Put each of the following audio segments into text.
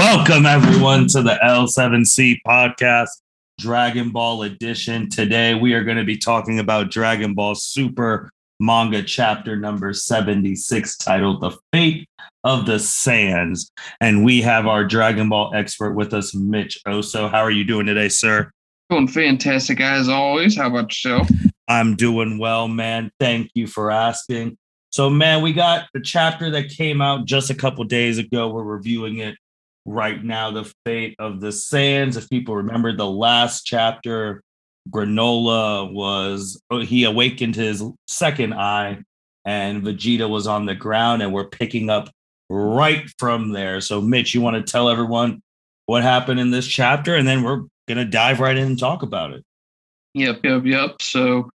Welcome, everyone, to the L7C podcast, Dragon Ball edition. Today, we are going to be talking about Dragon Ball Super Manga chapter number 76, titled The Fate of the Saiyans. And we have our Dragon Ball expert with us, Mitch Oso. How are you doing today, sir? Doing fantastic, as always. How about yourself? I'm doing well, man. Thank you for asking. So, man, we got the chapter that came out just a couple days ago. We're reviewing it right now, The Fate of the Saiyans. If people remember the last chapter, he awakened his second eye, and Vegeta was on the ground, and we're picking up right from there. So, Mitch, you want to tell everyone what happened in this chapter, and then we're going to dive right in and talk about it. Yep. So,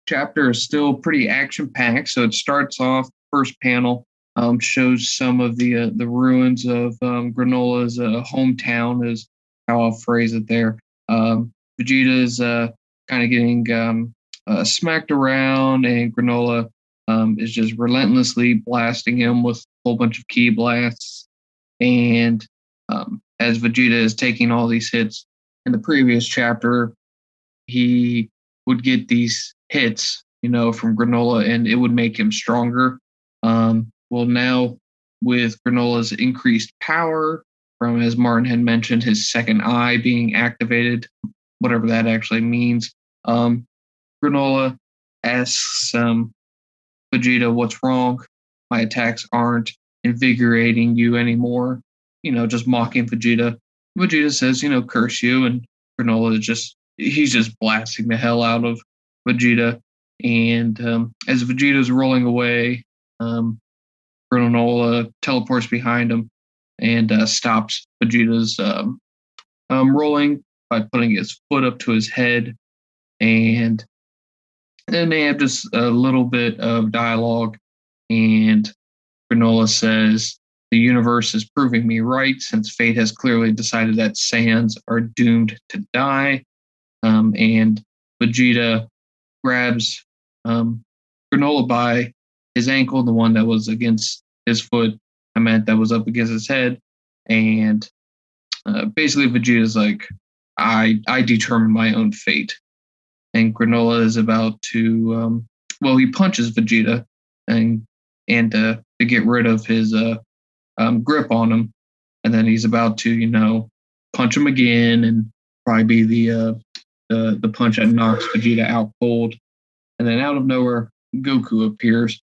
chapter is still pretty action-packed. So it starts off, first panel, shows some of the ruins of Granola's hometown, is how I'll phrase it there. Vegeta is kind of getting smacked around, and Granolah is just relentlessly blasting him with a whole bunch of ki blasts. And as Vegeta is taking all these hits, in the previous chapter, he would get these hits, from Granolah, and it would make him stronger. Well, now with Granola's increased power from, as Martin had mentioned, his second eye being activated, whatever that actually means, Granolah asks Vegeta, "What's wrong? My attacks aren't invigorating you anymore." Just mocking Vegeta. Vegeta says, "Curse you," and Granolah he's just blasting the hell out of Vegeta. And as Vegeta's rolling away, Granolah teleports behind him and stops Vegeta's rolling by putting his foot up to his head. And then they have just a little bit of dialogue, and Granolah says, "The universe is proving me right, since fate has clearly decided that Saiyans are doomed to die." And Vegeta grabs Granolah by his ankle, the one that was against his foot, that was up against his head. And basically Vegeta's like, I determine my own fate. And Granolah is about to, he punches Vegeta and to get rid of his grip on him. And then he's about to, punch him again, and probably be the punch that knocks Vegeta out cold. And then out of nowhere, Goku appears,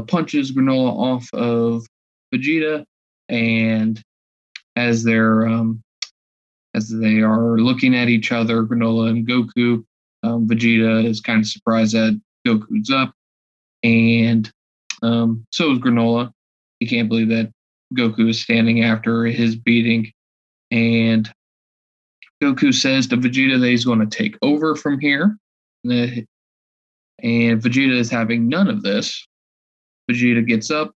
punches Granolah off of Vegeta, and as they are looking at each other, Granolah and Goku, Vegeta is kind of surprised that Goku's up, and so is Granolah. He can't believe that Goku is standing after his beating, and Goku says to Vegeta that he's going to take over from here, and Vegeta is having none of this. Vegeta gets up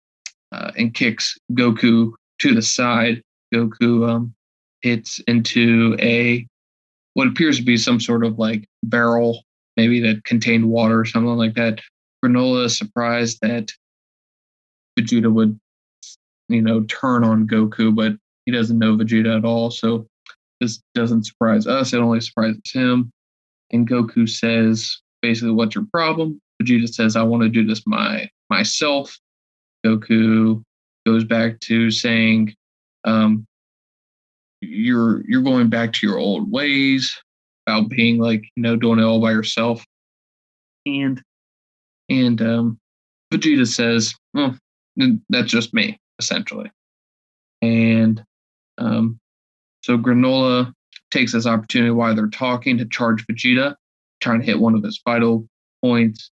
and kicks Goku to the side. Goku hits into what appears to be some sort of like barrel, maybe that contained water or something like that. Granolah is surprised that Vegeta would, turn on Goku, but he doesn't know Vegeta at all, so this doesn't surprise us. It only surprises him. And Goku says, basically, "What's your problem?" Vegeta says, "I want to do this myself." Goku goes back to saying, "You're going back to your old ways about being doing it all by yourself." And Vegeta says, "Well, that's just me, essentially." And so Granolah takes this opportunity while they're talking to charge Vegeta, trying to hit one of his vital points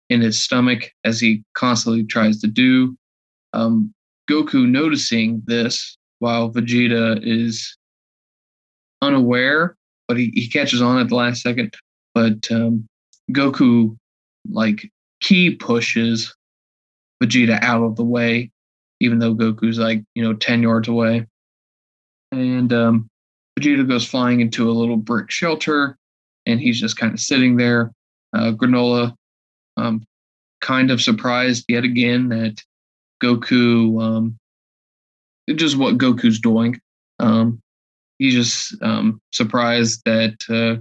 in his stomach, as he constantly tries to do. Goku, noticing this while Vegeta is unaware, but he catches on at the last second. But Goku ki pushes Vegeta out of the way, even though Goku's 10 yards away. And Vegeta goes flying into a little brick shelter, and he's just kind of sitting there. Granolah, kind of surprised yet again that Goku just what Goku's doing. He's just surprised that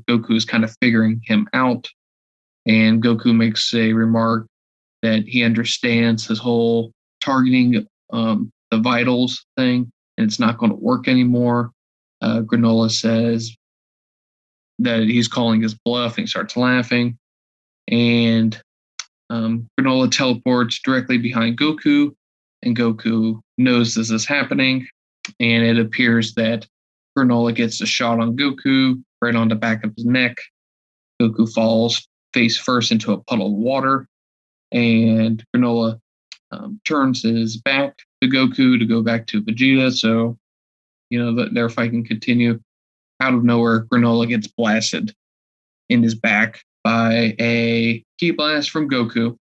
Goku is kind of figuring him out, and Goku makes a remark that he understands his whole targeting the vitals thing, and it's not going to work anymore. Granolah says that he's calling his bluff, and he starts laughing. And Granolah teleports directly behind Goku, and Goku knows this is happening. And it appears that Granolah gets a shot on Goku right on the back of his neck. Goku falls face first into a puddle of water, and Granolah turns his back to Goku to go back to Vegeta. So, their fight can continue. Out of nowhere, Granolah gets blasted in his back by a ki blast from Goku.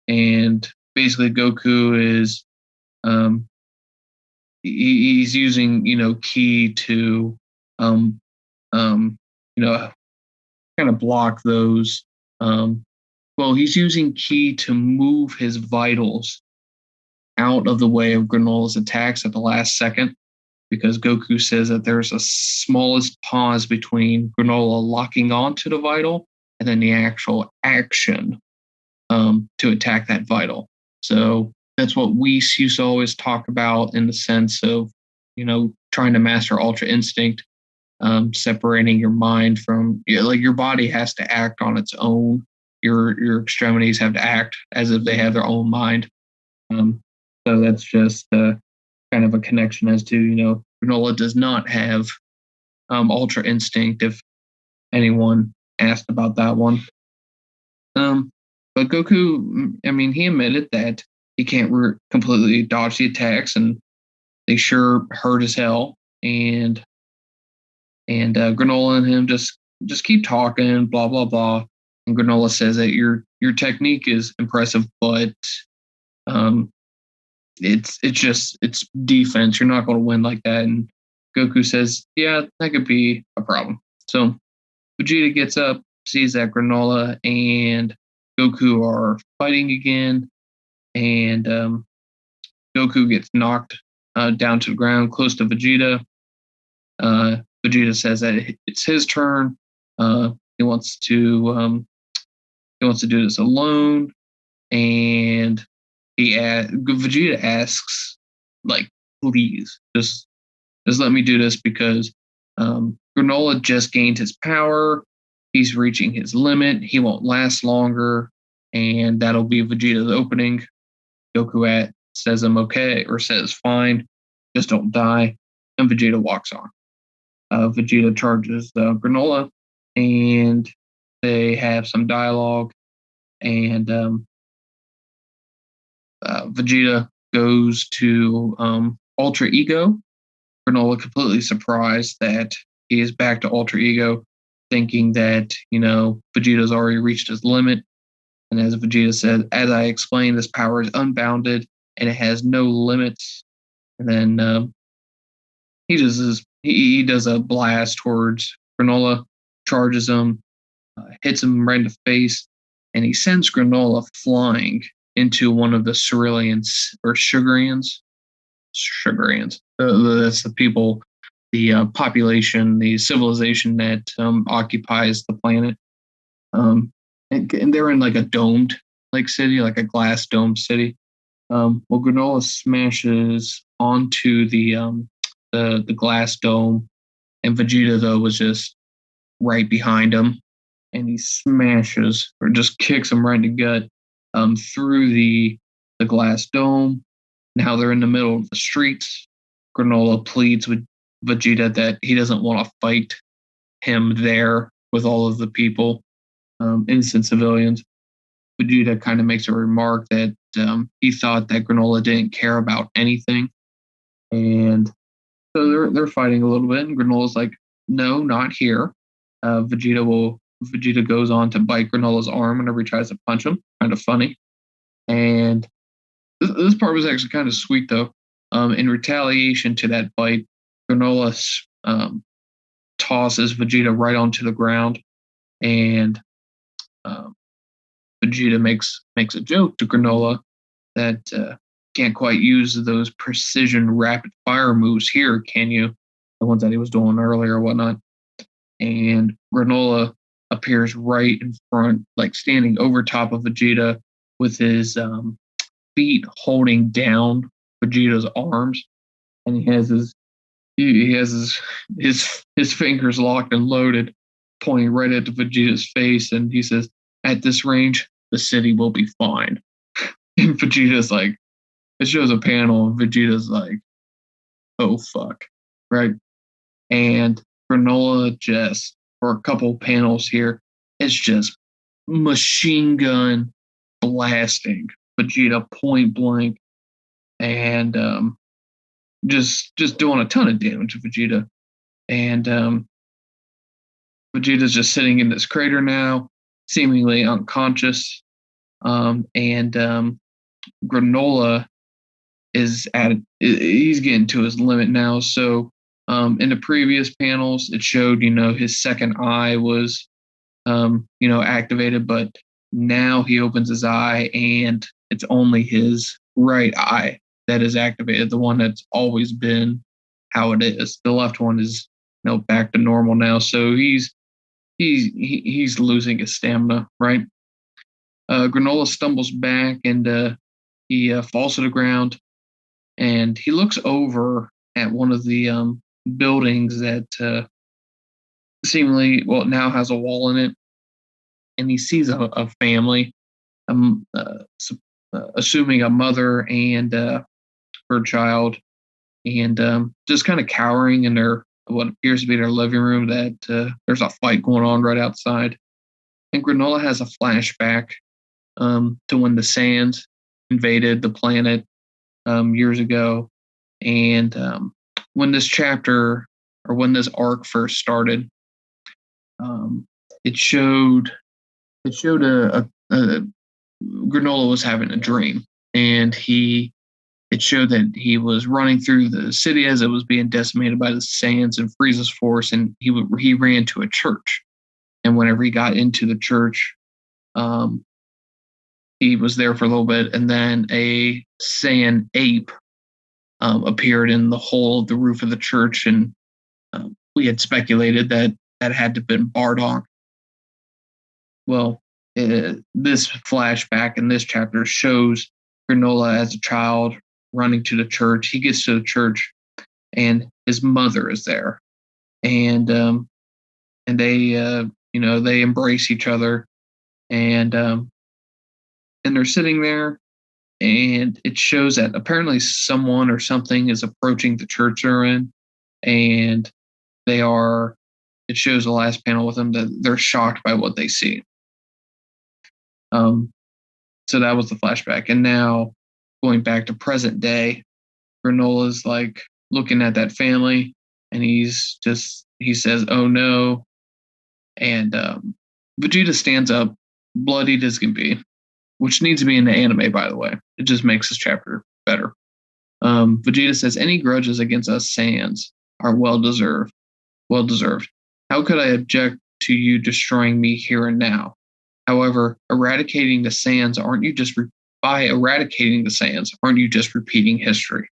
And basically, Goku is he's using ki to kind of block those. He's using ki to move his vitals out of the way of Granolah's attacks at the last second, because Goku says that there's a smallest pause between Granolah locking onto the vital and then the actual action to attack that vital. So that's what we used to always talk about in the sense of, trying to master Ultra Instinct, separating your mind from, your body has to act on its own. Your extremities have to act as if they have their own mind. So that's just kind of a connection as to, Granolah does not have Ultra Instinct, if anyone asked about that one. But Goku, he admitted that he can't completely dodge the attacks, and they sure hurt as hell. And Granolah and him just keep talking, blah blah blah. And Granolah says that your technique is impressive, but it's defense. You're not going to win like that. And Goku says, yeah, that could be a problem. So Vegeta gets up, sees that Granolah and Goku are fighting again, and Goku gets knocked down to the ground close to Vegeta. Vegeta says that it's his turn. He wants to do this alone, and Vegeta asks, like, please, just let me do this, because Granolah just gained his power. He's reaching his limit. He won't last longer, and that'll be Vegeta's opening. Goku says, I'm okay, or says, fine, just don't die. And Vegeta walks on. Vegeta charges Granolah, and they have some dialogue, and Vegeta goes to Ultra Ego. Granolah completely surprised that he is back to Ultra Ego, thinking that, Vegeta's already reached his limit. And as Vegeta said, as I explained, this power is unbounded and it has no limits. And then he does a blast towards Granolah, charges him, hits him right in the face, and he sends Granolah flying into one of the Ceruleans or Sugarians. That's the people, the population, the civilization that occupies the planet. And they're in like a domed city, like a glass domed city. Granolah smashes onto the glass dome, and Vegeta though was just right behind him, and he smashes or just kicks him right in the gut through the glass dome. Now they're in the middle of the streets. Granolah pleads with Vegeta that he doesn't want to fight him there with all of the people, innocent civilians. Vegeta kind of makes a remark that he thought that Granolah didn't care about anything, and so they're fighting a little bit. And Granolah's like, "No, not here." Vegeta goes on to bite Granolah's arm whenever he tries to punch him. Kind of funny, and this part was actually kind of sweet though. In retaliation to that bite, Granolah tosses Vegeta right onto the ground, and Vegeta makes a joke to Granolah that can't quite use those precision rapid fire moves here, can you? The ones that he was doing earlier or whatnot. And Granolah appears right in front, like standing over top of Vegeta with his feet holding down Vegeta's arms, and he has his fingers locked and loaded, pointing right at Vegeta's face, and he says, "At this range, the city will be fine." And Vegeta's like, it shows a panel, and Vegeta's like, "Oh fuck," right? And Granolah just for a couple panels here, it's just machine gun blasting Vegeta point blank, and just doing a ton of damage to Vegeta. And Vegeta's just sitting in this crater now, seemingly unconscious. And Granolah he's getting to his limit now. So in the previous panels, it showed, his second eye was, activated, but now he opens his eye and it's only his right eye that is activated, the one that's always been how it is. The left one is, back to normal now. So he's losing his stamina, right? Granolah stumbles back and he falls to the ground, and he looks over at one of the buildings that seemingly, now has a wall in it, and he sees a family, assuming a mother and her child, and just kind of cowering in what appears to be their living room. That there's a fight going on right outside, and Granolah has a flashback to when the Saiyans invaded the planet years ago, and when this chapter, or when this arc first started, it showed a Granolah was having a dream, and it showed that he was running through the city as it was being decimated by the Saiyans and Frieza's force, and he ran to a church, and whenever he got into the church, he was there for a little bit, and then a Saiyan ape appeared in the hole of the roof of the church, and we had speculated that had to have been Bardock. Well, this flashback in this chapter shows Granolah as a child running to the church. He gets to the church, and his mother is there, and they they embrace each other, and they're sitting there, and it shows that apparently someone or something is approaching the church they're in, and it shows the last panel with them that they're shocked by what they see. So that was the flashback. And now going back to present day, Granolah's like looking at that family, and he says, "Oh no." And Vegeta stands up, bloodied as can be, which needs to be in the anime, by the way. It just makes this chapter better. Vegeta says, "Any grudges against us Saiyans are well deserved. Well deserved. How could I object to you destroying me here and now? However, eradicating the Saiyans, by eradicating the Saiyans, aren't you just repeating history?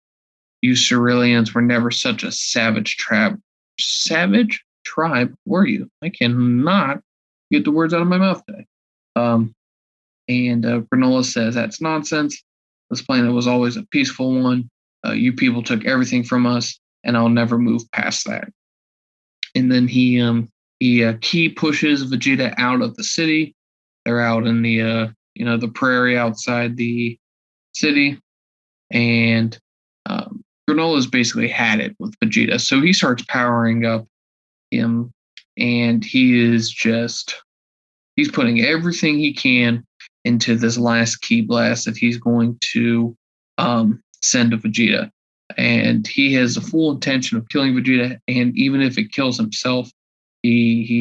You Ceruleans were never such a savage tribe. Savage tribe, were you? I cannot get the words out of my mouth today." And Granolah says, "That's nonsense. This planet was always a peaceful one. You people took everything from us, and I'll never move past that." And then he key pushes Vegeta out of the city. They're out in the the prairie outside the city, and Granolah's basically had it with Vegeta. So he starts powering up him, and he's putting everything he can into this last key blast that he's going to send to Vegeta. And he has the full intention of killing Vegeta, and even if it kills himself, he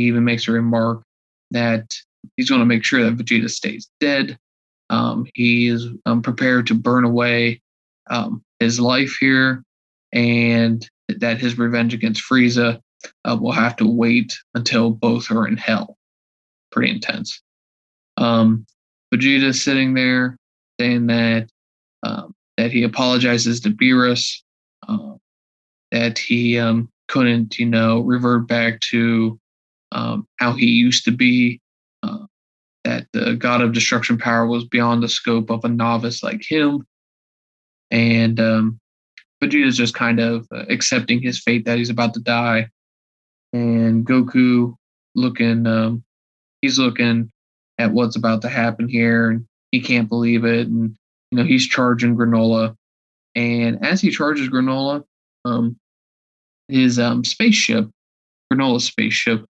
even makes a remark that he's going to make sure that Vegeta stays dead. He is prepared to burn away his life here, and that his revenge against Frieza will have to wait until both are in hell. Pretty intense. Vegeta sitting there saying that that he apologizes to Beerus, that he couldn't, revert back to how he used to be, that the God of Destruction power was beyond the scope of a novice like him. And Vegeta's just kind of accepting his fate that he's about to die. And Goku he's looking at what's about to happen here, and he can't believe it. And, he's charging Granolah. And as he charges Granolah, his spaceship, Granolah's spaceship,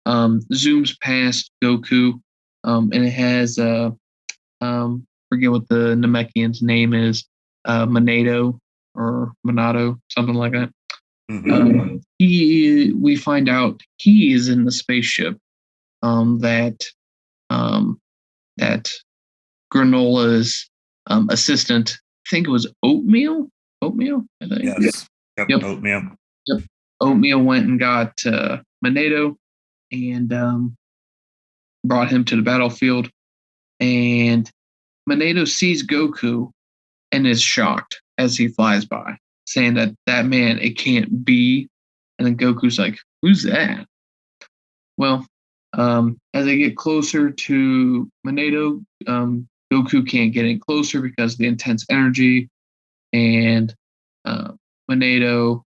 zooms past Goku, and it has forget what the Namekian's name is, Monado or Monado, something like that. Mm-hmm. We find out he is in the spaceship that Granola's assistant, I think it was Oatmeal, I think. Yes. Yep. Oatmeal. Yep. Oatmeal went and got Monado and brought him to the battlefield. And Monado sees Goku and is shocked as he flies by, saying that man, it can't be. And then Goku's like, who's that? Well, as they get closer to Monado, Goku can't get in closer because of the intense energy. And Monado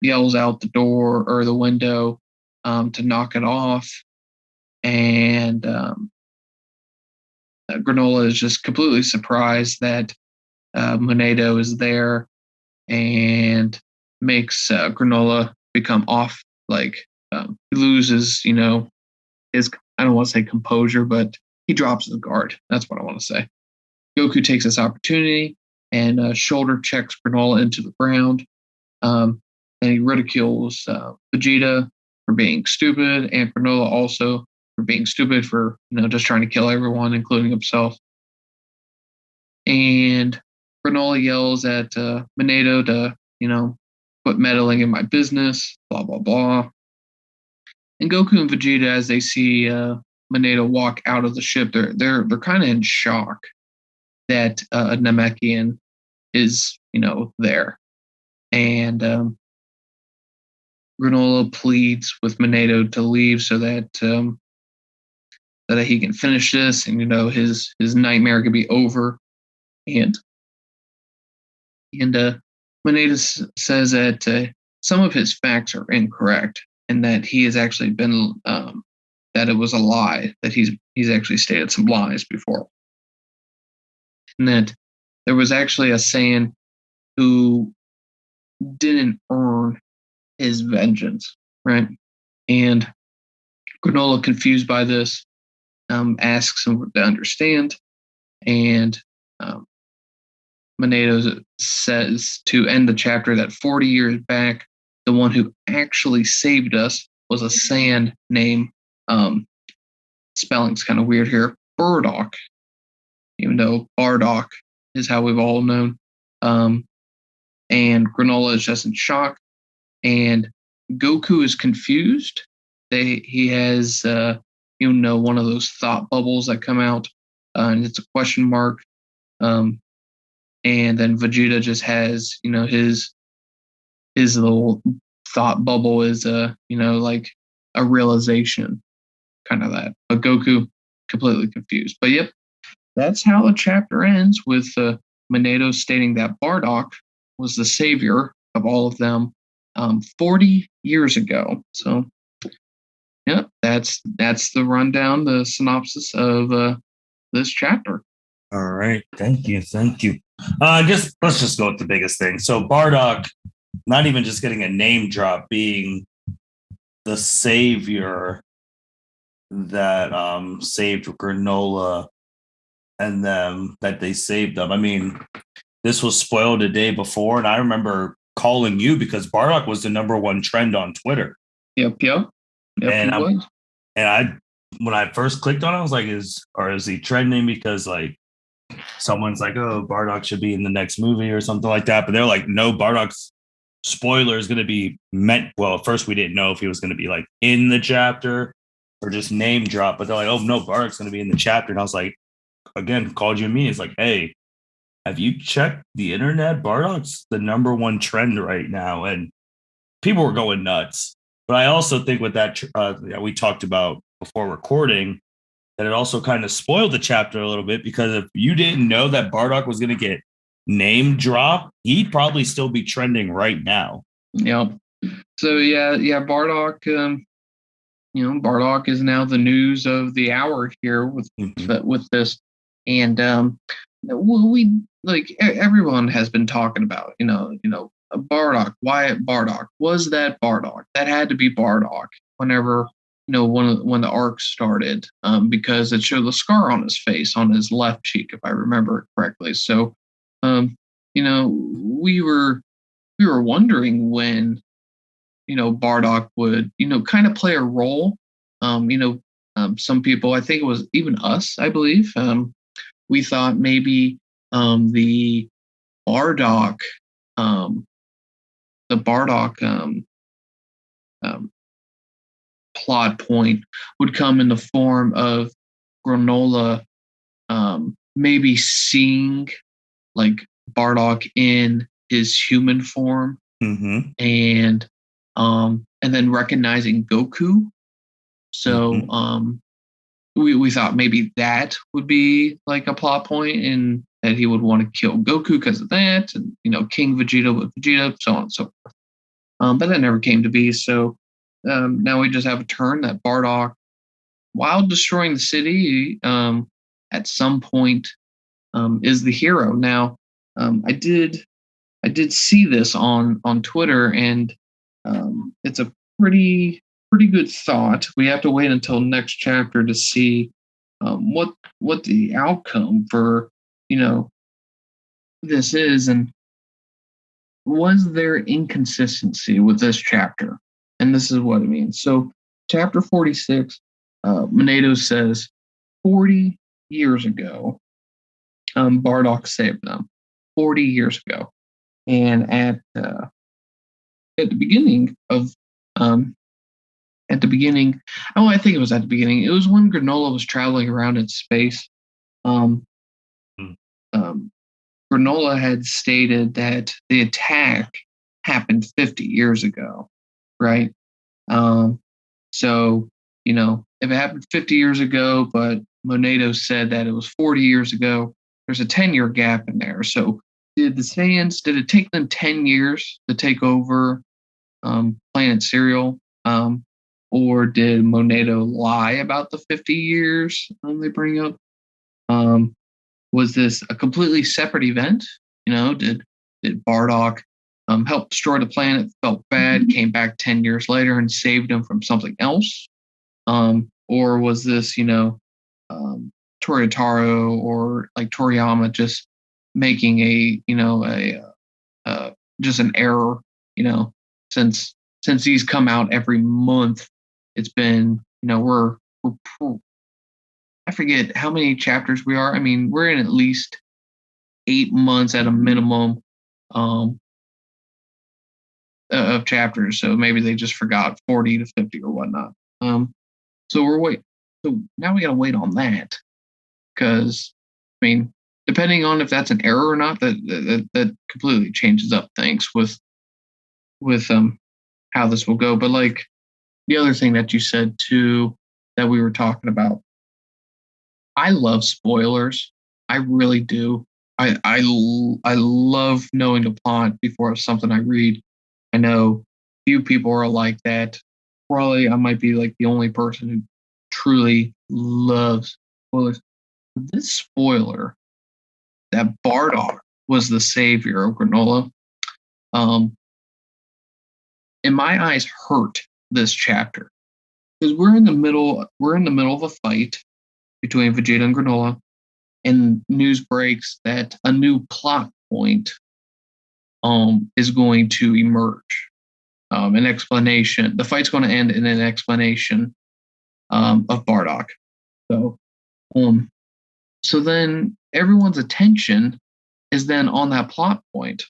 yells out the door or the window to knock it off. And Granolah is just completely surprised that Monado is there, and makes Granolah become off. Like he loses, his, I don't want to say composure, but he drops his guard. That's what I want to say. Goku takes this opportunity and shoulder checks Granolah into the ground. And he ridicules Vegeta for being stupid, and Granolah also for being stupid for just trying to kill everyone, including himself. And Granolah yells at Monado to quit meddling in my business, blah blah blah. And Goku and Vegeta, as they see Monado walk out of the ship, they're kind of in shock that a Namekian is there. And Granolah pleads with Monado to leave so that he can finish this, and his nightmare could be over. And Monado says that some of his facts are incorrect, and that he has actually been that it was a lie, that he's actually stated some lies before, and that there was actually a Saiyan who didn't earn his vengeance, right? And Granolah, confused by this, asks him to understand, and Monado says to end the chapter that 40 years back, the one who actually saved us was a Saiyan named, spelling's kind of weird here, Bardock, even though Bardock is how we've all known. And Granolah is just in shock, and Goku is confused. He has, one of those thought bubbles that come out, and it's a question mark. And then Vegeta just has, his little thought bubble is, like a realization, kind of that. But Goku completely confused. But yep, that's how the chapter ends, with Monado stating that Bardock was the savior of all of them 40 years ago. So, yeah, that's the rundown, the synopsis of this chapter. All right. Thank you. I guess let's just go with the biggest thing. So Bardock, not even just getting a name drop, being the savior that saved Granolah and them, that they saved them. I mean, this was spoiled a day before, and I remember calling you because Bardock was the #1 trend on Twitter. Yep, and when I first clicked on it, I was like, is he trending because like someone's like, oh, Bardock should be in the next movie or something like that? But they're like, no, Bardock's spoiler is going to be meant. Well, at first we didn't know if he was going to be like in the chapter or just name drop, but they're like, oh no, Bardock's going to be in the chapter. And I was like, again, called you and me. It's like, hey, have you checked the internet? Bardock's the number one trend right now, and people were going nuts. But I also think with that, we talked about before recording, that it also kind of spoiled the chapter a little bit, because if you didn't know that Bardock was going to get name drop, he'd probably still be trending right now. Yep. So yeah, Bardock. Bardock is now the news of the hour here with this, and we like everyone has been talking about Bardock. Why Bardock? Was that Bardock? That had to be Bardock. Whenever when the arc started, because it showed the scar on his face, on his left cheek, if I remember correctly. So, we were wondering when Bardock would kind of play a role. Some people, I think it was even us, I believe, we thought maybe the Bardock, the Bardock plot point would come in the form of Granolah, maybe seeing like Bardock in his human form, and then recognizing Goku. So we thought maybe that would be like a plot point, and that he would want to kill Goku because of that, and King Vegeta with Vegeta, so on and so forth. But that never came to be. So now we just have a turn that Bardock, while destroying the city, at some point is the hero. Now, I did see this on Twitter, and it's a pretty good thought. We have to wait until next chapter to see what the outcome for this is, and was there inconsistency with this chapter? And this is what it means. So, chapter 46, Monato says, 40 years ago, Bardock saved them. 40 years ago, and at the beginning of at the beginning, I think it was at the beginning. It was when Granolah was traveling around in space. Granolah had stated that the attack happened 50 years ago, right? So, if it happened 50 years ago, but Monato said that it was 40 years ago, there's a 10-year gap in there. So, did it take them 10 years to take over Planet Cereal? Or did Monato lie about the 50 years they bring up? Was this a completely separate event? Did Bardock help destroy the planet, felt bad, came back 10 years later and saved him from something else? Or was this, Toyotaro or like Toriyama just making just an error, since these come out every month, it's been, we're I forget how many chapters we are. I mean, we're in at least 8 months at a minimum of chapters. So maybe they just forgot 40 to 50 or whatnot. So now we got to wait on that, because, I mean, depending on if that's an error or not, that completely changes up things with how this will go. But like the other thing that you said too, that we were talking about, I love spoilers. I really do. I love knowing the plot before something I read. I know few people are like that. Probably I might be like the only person who truly loves spoilers. This spoiler that Bardock was the savior of Granolah, in my eyes, hurt this chapter, because we're in the middle of a fight between Vegeta and Granolah, and news breaks that a new plot point is going to emerge. An explanation. The fight's going to end in an explanation of Bardock. So then everyone's attention is then on that plot point,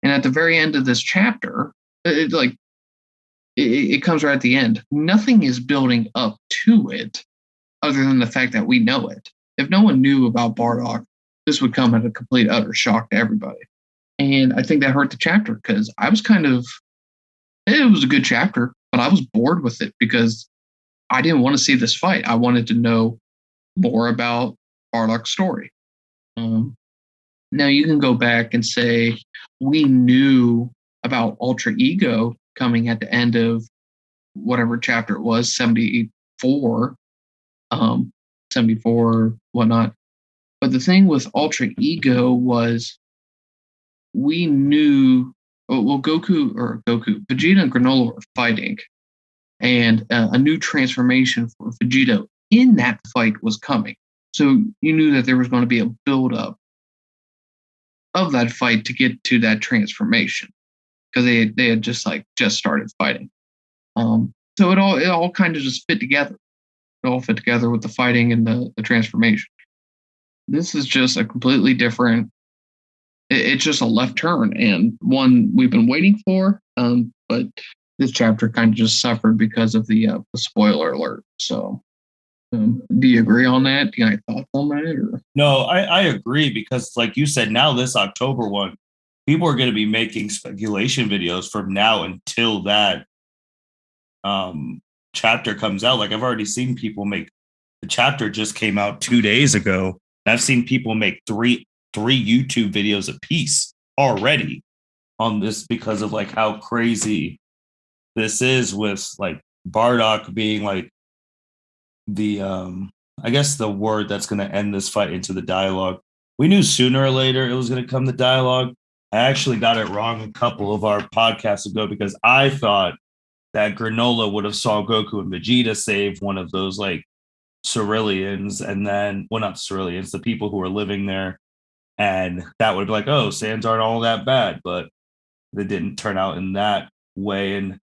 and at the very end of this chapter, it comes right at the end. Nothing is building up to it, other than the fact that we know it. If no one knew about Bardock, this would come at a complete utter shock to everybody. And I think that hurt the chapter because I was it was a good chapter, but I was bored with it because I didn't want to see this fight. I wanted to know more about Bardock's story. Now you can go back and say we knew about Ultra Ego coming at the end of whatever chapter it was, 74, 74, whatnot. But the thing with Ultra Ego was we knew, Vegeta and Granolah were fighting, and a new transformation for Vegeta in that fight was coming. So you knew that there was going to be a build-up of that fight to get to that transformation because they had just started fighting. So it all kind of just fit together. It all fit together with the fighting and the transformation. This is just a completely different. It's just a left turn and one we've been waiting for. But this chapter kind of just suffered because of the spoiler alert. So, do you agree on that? Do you have any thoughts on that? Or? No, I agree because, like you said, now this October one, people are going to be making speculation videos from now until that chapter comes out. Like I've already seen people make. The chapter just came out 2 days ago. And I've seen people make three YouTube videos a piece already on this because of like how crazy this is with like Bardock being like the I guess the word that's going to end this fight into the dialogue. We knew sooner or later it was going to come to dialogue. I actually got it wrong a couple of our podcasts ago because I thought that Granolah would have saw Goku and Vegeta save one of those like Ceruleans, and then, well, not Ceruleans, the people who are living there, and that would be like, oh, Saiyans aren't all that bad, but it didn't turn out in that way. And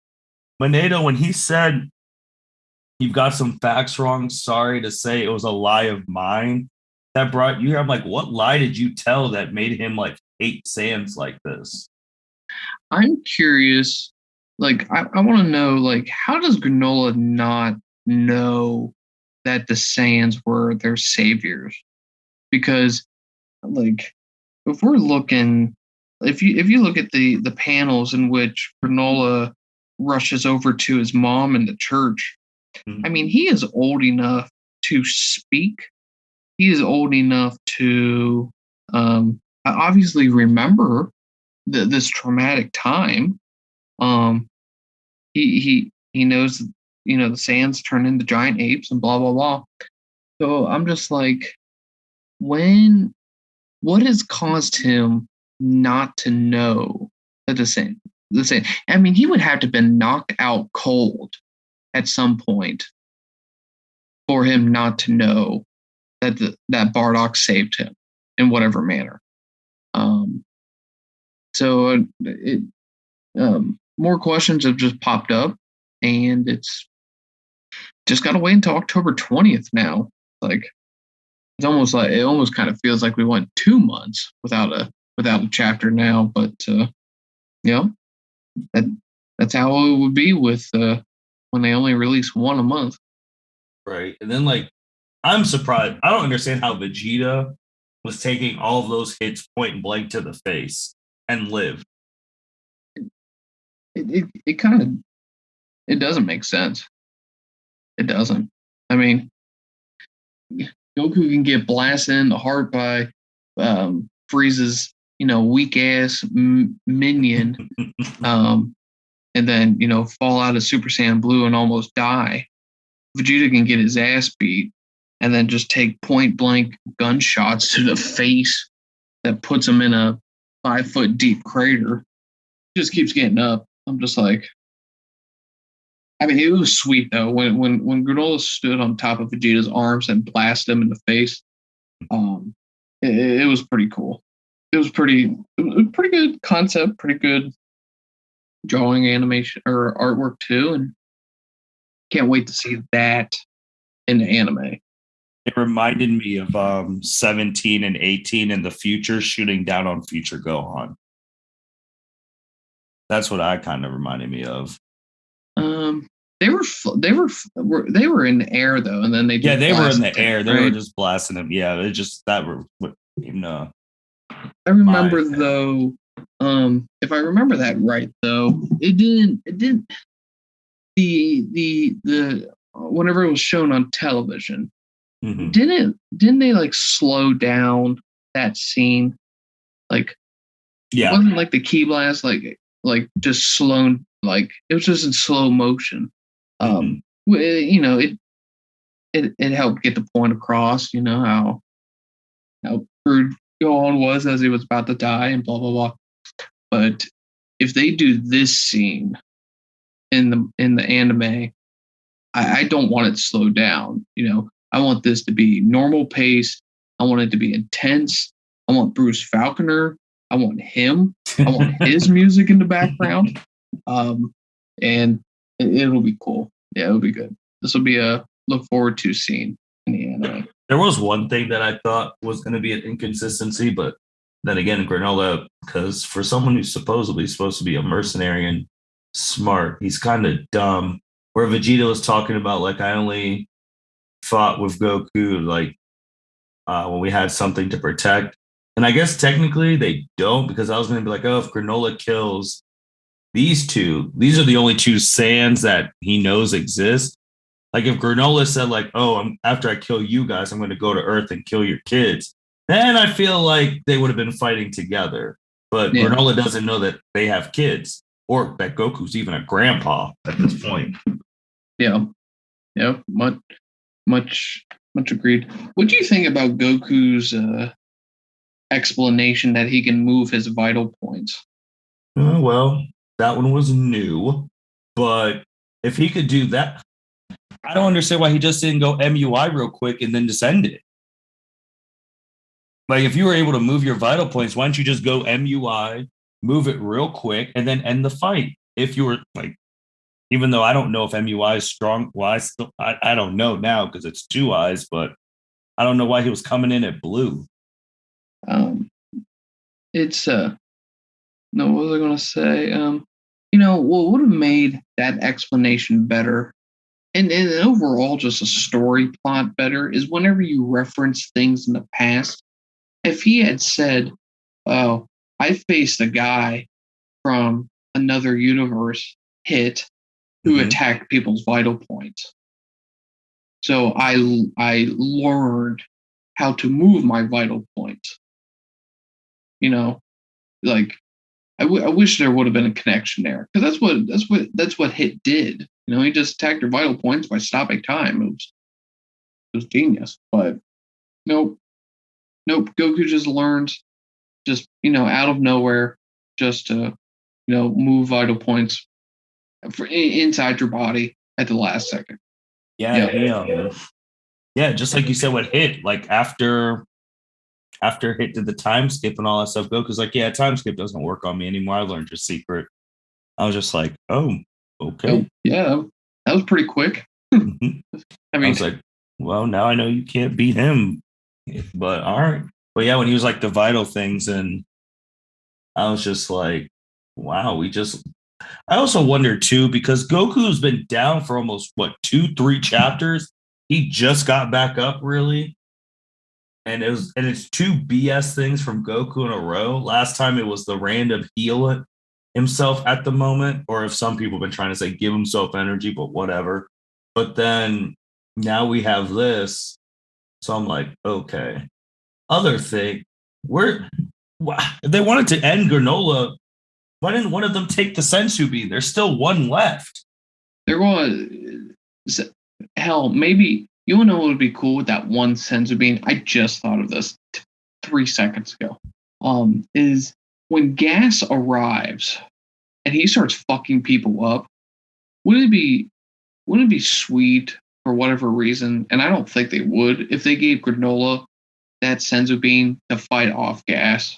Manedo, when he said you've got some facts wrong, sorry to say it was a lie of mine that brought you here. I'm like, what lie did you tell that made him like hate Saiyans like this? I'm curious. Like, I want to know, like, how does Granolah not know that the Saiyans were their saviors? Because, like, if we're looking, if you look at the panels in which Granolah rushes over to his mom in the church, I mean, he is old enough to speak. He is old enough to obviously remember this traumatic time. He knows, the Saiyans turn into giant apes and blah blah blah. So I'm just like, what has caused him not to know that the Saiyan? I mean, he would have to have been knocked out cold at some point for him not to know that that Bardock saved him in whatever manner. So more questions have just popped up, and it's just got to wait until October 20th now. Like it almost kind of feels like we went 2 months without a chapter now, but that's how it would be with when they only release one a month. Right. And then like I'm surprised. I don't understand how Vegeta was taking all of those hits point blank to the face and lived. It kind of it doesn't make sense. It doesn't. I mean, Goku can get blasted in the heart by Frieza's weak ass minion, and then fall out of Super Saiyan Blue and almost die. Vegeta can get his ass beat and then just take point blank gunshots to the face that puts him in a 5-foot deep crater. Just keeps getting up. I'm just like, I mean, it was sweet though when Granolah stood on top of Vegeta's arms and blasted him in the face. It was pretty cool. It was pretty good concept, pretty good drawing, animation, or artwork too, and can't wait to see that in the anime. It reminded me of 17 and 18 in the future shooting down on future Gohan. That's what I kind of reminded me of. They were in the air though, and then they were in the him, air. They right? were just blasting him. Yeah, it just that were No. I remember though, if I remember that right though, it didn't the whenever it was shown on television, didn't they like slow down that scene? Like, it wasn't like the key blast, like just slow, like it was just in slow motion. You know, it helped get the point across, you know, how crude Gohan was as he was about to die and blah blah blah. But if they do this scene in the anime, I don't want it slowed down. You know, I want this to be normal pace. I want it to be intense. I want Bruce Falconer. I want him. I want his music in the background. And it'll be cool. Yeah, it'll be good. This will be a look forward to scene in the anime. There was one thing that I thought was going to be an inconsistency, but then again, Granolah, because for someone who's supposedly supposed to be a mercenary and smart, he's kind of dumb. Where Vegeta was talking about, like, I only fought with Goku, like, when we had something to protect. And I guess technically they don't, because I was going to be like, oh, if Granolah kills these two, these are the only two Saiyans that he knows exist. Like, if Granolah said, like, oh, after I kill you guys, I'm going to go to Earth and kill your kids, then I feel like they would have been fighting together. But Granolah doesn't know that they have kids, or that Goku's even a grandpa at this point. Yeah. Much agreed. What do you think about Goku's explanation that he can move his vital points? Well, that one was new, but if he could do that, I don't understand why he just didn't go MUI real quick and then just end it. Like, if you were able to move your vital points, why don't you just go MUI, move it real quick, and then end the fight? If you were like, even though I don't know if MUI is strong, why I don't know now because it's 2 eyes, but I don't know why he was coming in at blue. It's no, what was I gonna say? You know, what would have made that explanation better and overall just a story plot better is whenever you reference things in the past. If he had said, oh, I faced a guy from another universe who attacked people's vital points. So I learned how to move my vital points. You know, like I wish there would have been a connection there because that's what Hit did. You know, he just attacked your vital points by stopping time. It was genius, but nope. Goku just learns, just out of nowhere, just to move vital points inside your body at the last second. Yeah, just like you said with Hit, like after Hit did the time skip and all that stuff, Goku's like, yeah, time skip doesn't work on me anymore. I learned your secret. I was just like, oh, okay. Oh, yeah, that was pretty quick. I mean, I was like, well, now I know you can't beat him. But all right. But yeah, when he was like the vital things, and I was just like, wow, I also wonder too, because Goku's been down for almost 2-3 chapters. He just got back up, really. And it's 2 BS things from Goku in a row. Last time it was the random heal himself at the moment, or if some people have been trying to say give himself energy, but whatever. But then now we have this. So I'm like, okay. Other thing, they wanted to end Granolah. Why didn't one of them take the Sensu Bean? There's still one left. There was hell, maybe you want to know what would be cool with that one Sensu Bean? I just thought of this 3 seconds ago. Is when Gas arrives and he starts fucking people up, wouldn't it be sweet for whatever reason? And I don't think they would if they gave Granolah that Senzu Bean to fight off Gas,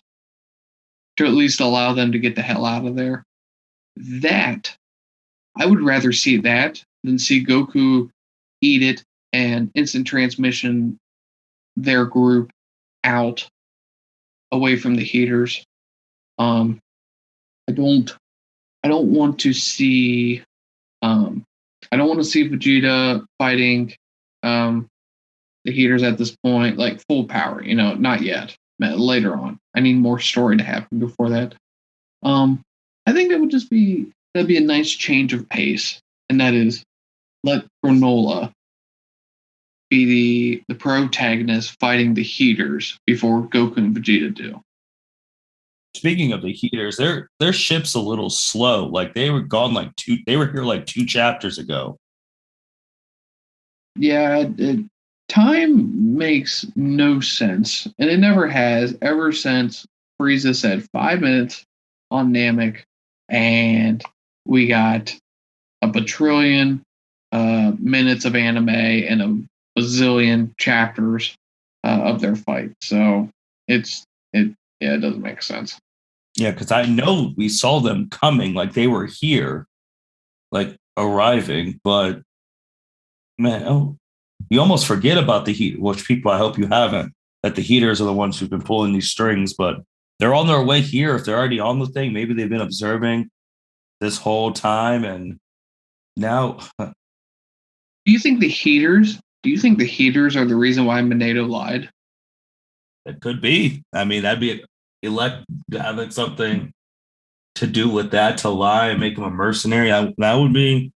to at least allow them to get the hell out of there. That I would rather see that than see Goku eat it and instant transmission their group out away from the Heeters. I don't want to see Vegeta fighting the Heeters at this point, like full power, not yet. later on. I need more story to happen before that. I think that'd be a nice change of pace, and that is let Granolah be the protagonist fighting the Heeters before Goku and Vegeta do. Speaking of the Heeters, their ship's a little slow. Like they were gone they were here like 2 chapters ago. Yeah, time makes no sense, and it never has ever since Frieza said 5 minutes on Namek, and we got a bajillion minutes of anime and a bazillion chapters of their fight. So it doesn't make sense. Yeah, because I know we saw them coming, like they were here, like arriving, but man, you almost forget about the Heat, which people I hope you haven't, that the Heeters are the ones who've been pulling these strings, but they're on their way here. If they're already on the thing, maybe they've been observing this whole time, and now Do you think the Heeters are the reason why Minato lied? it could be. I mean, that'd be elect having something to do with that to lie and make him a mercenary. That would be.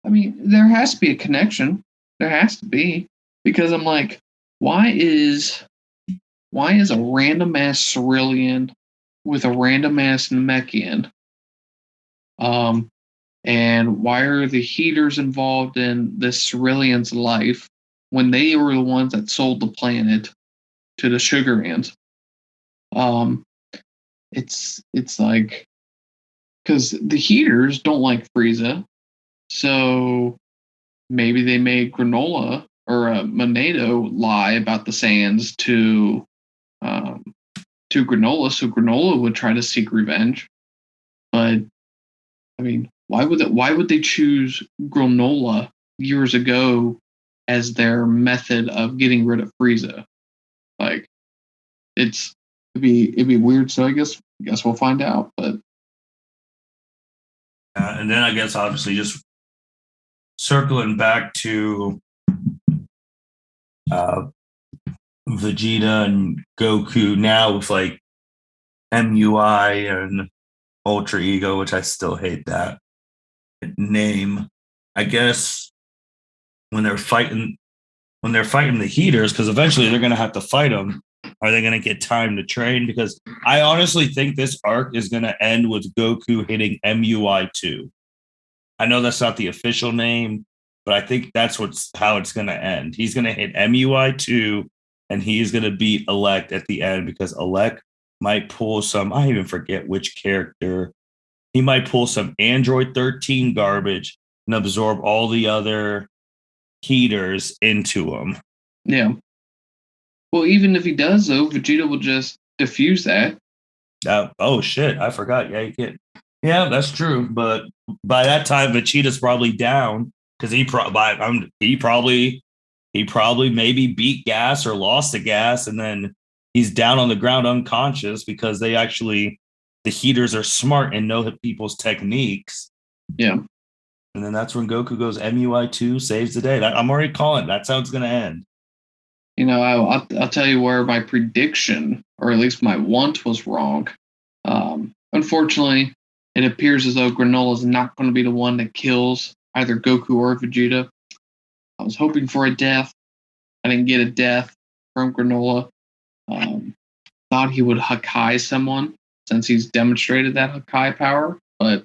I mean, there has to be a connection. There has to be, because I'm like, why is a random ass Cerulean with a random ass Namekian? And why are the Heeters involved in this Cerulean's life when they were the ones that sold the planet to the Sugar Ants? It's like, because the Heeters don't like Frieza, so maybe they made Granolah or Monato lie about the sands to Granolah, so Granolah would try to seek revenge. But I mean, why would they choose Granolah years ago as their method of getting rid of Frieza? Like, it'd be weird. So I guess we'll find out. But And then I guess obviously just circling back to Vegeta and Goku now with like MUI and Ultra Ego, which I still hate that name. I guess when they're fighting the Heeters, because eventually they're gonna have to fight them. Are they gonna get time to train? Because I honestly think this arc is gonna end with Goku hitting MUI2. I know that's not the official name, but I think that's how it's gonna end. He's gonna hit MUI2 and he's gonna beat Elect at the end because Elect might pull some, I even forget which character. He might pull some Android 13 garbage and absorb all the other Heeters into him. yeah. Well, even if he does, though, Vegeta will just diffuse that. Oh shit! I forgot. Yeah, you can. Yeah, that's true. But by that time, Vegeta's probably down because he probably maybe beat gas or lost the gas, and then he's down on the ground unconscious because the Heeters are smart and know people's techniques. Yeah. And then that's when Goku goes MUI2, saves the day. I'm already calling it. That's how it's going to end. You know, I'll tell you where my prediction, or at least my want, was wrong. Unfortunately, it appears as though Granolah is not going to be the one that kills either Goku or Vegeta. I was hoping for a death. I didn't get a death from Granolah. Thought he would Hakai someone since he's demonstrated that Hakai power, but